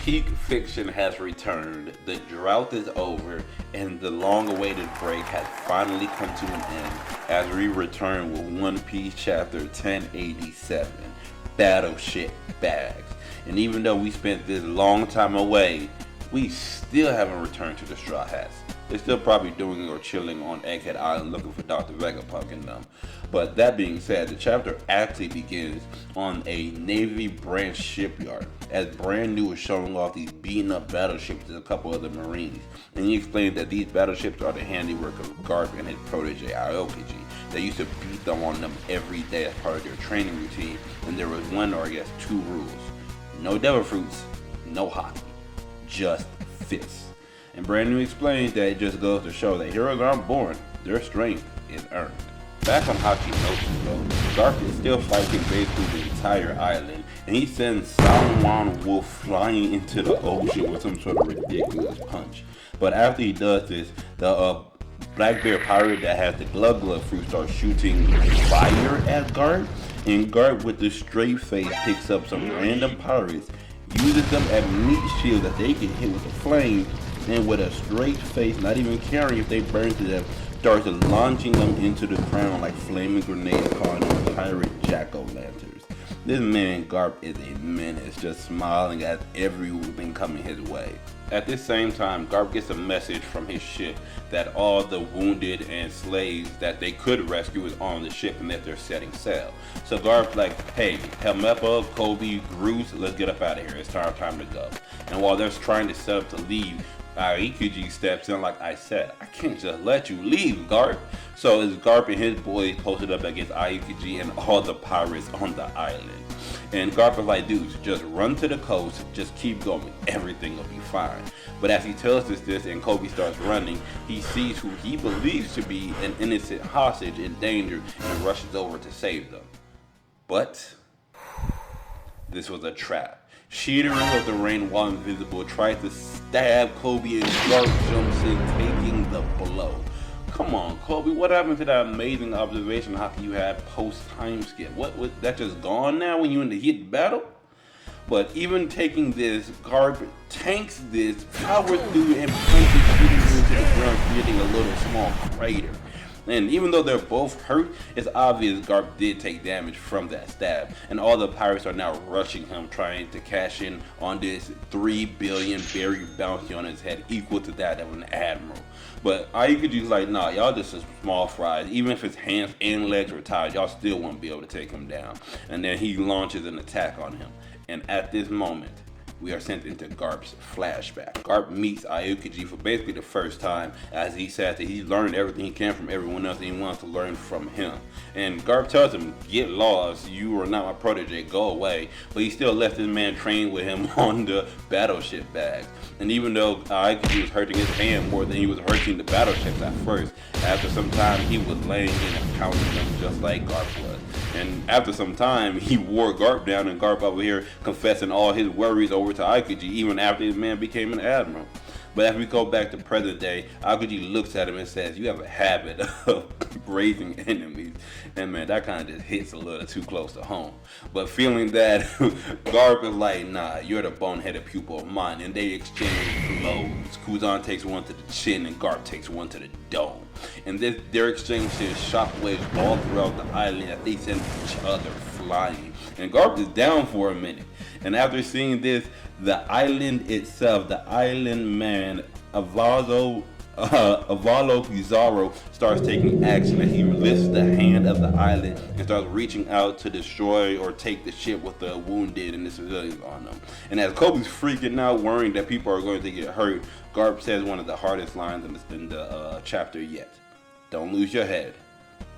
Peak fiction has returned, the drought is over, and the long-awaited break has finally come to an end as we return with One Piece Chapter 1087, Battleship Bags. And even though we spent this long time away, we still haven't returned to the Straw Hats. They're still probably doing or chilling on Egghead Island looking for Dr. Vegapunk and them. But that being said, the chapter actually begins on a Navy branch shipyard as Brand New is showing off these beaten up battleships to a couple of the Marines. And he explained that these battleships are the handiwork of Garp and his protege Aokiji. They used to beat them on them every day as part of their training routine, and there was one or I guess two rules. No devil fruits, no hockey, just fists. And Brand New explains that it just goes to show that heroes aren't born, their strength is earned. Back on Hachinosu though, Garp is still fighting basically the entire island, and he sends Salmon Wolf flying into the ocean with some sort of ridiculous punch. But after he does this, the Black Bear pirate that has the glove fruit starts shooting fire at Garp, and Garp with the straight face picks up some random pirates, uses them as meat shields that they can hit with the flames, and with a straight face, not even caring if they burn to death, starts launching them into the ground like flaming grenades caught in pirate jack-o'-lanterns. This man Garp is a menace, just smiling at everything coming his way. At this same time, Garp gets a message from his ship that all the wounded and slaves that they could rescue is on the ship and that they're setting sail. So Garp's like, hey, Helmeppa, Koby, Groose, let's get up out of here. It's time to go. And while they're trying to set up to leave, Aokiji steps in like I said, I can't just let you leave, Garp. So it's Garp and his boys posted up against Aokiji and all the pirates on the island. And Garp is like, dudes, just run to the coast, just keep going, everything will be fine. But as he tells us this and Koby starts running, he sees who he believes to be an innocent hostage in danger and rushes over to save them. But this was a trap. Sheetering of the rain while invisible tries to stab Koby and Garp jumps in, taking the blow. Come on, Koby, what happened to that amazing observation hockey you had post-time skip? What that just gone now when you're in the heat battle? But even taking this, Garp tanks this, powers through and punches shooting into the ground, creating a little small crater. And even though they're both hurt, it's obvious Garp did take damage from that stab. And all the pirates are now rushing him, trying to cash in on this 3 billion berry bounty on his head, equal to that of an admiral. But Aikuji's like, nah, y'all just some small fries. Even if his hands and legs were tied, y'all still won't be able to take him down. And then he launches an attack on him. And at this moment, we are sent into Garp's flashback. Garp meets Aokiji for basically the first time, as he says that he learned everything he can from everyone else and he wants to learn from him. And Garp tells him, get lost, you are not my protege, go away. But he still left his man train with him on the battleship bags. And even though Aokiji was hurting his hand more than he was hurting the battleships at first, after some time he was laying in and pounding them just like Garp was. And after some time, he wore Garp down, and Garp over here confessing all his worries over to Aokiji, even after his man became an admiral. But as we go back to present day, Aokiji looks at him and says, you have a habit of raising enemies. And man, that kind of just hits a little too close to home. But feeling that, Garp is like, nah, you're the boneheaded pupil of mine. And they exchange blows. Kuzan takes one to the chin and Garp takes one to the dome. And their exchange sends shockwaves all throughout the island as they send each other flying. And Garp is down for a minute. And after seeing this, the island itself, the island man, Avalo Pizarro, starts taking action as he lifts the hand of the island and starts reaching out to destroy or take the ship with the wounded and the civilians on them. And as Koby's freaking out, worrying that people are going to get hurt, Garp says one of the hardest lines in the chapter yet. Don't lose your head.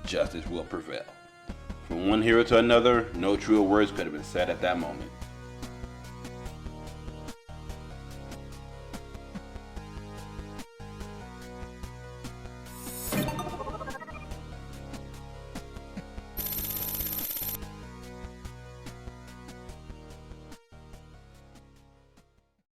Justice will prevail. From one hero to another, no truer words could have been said at that moment.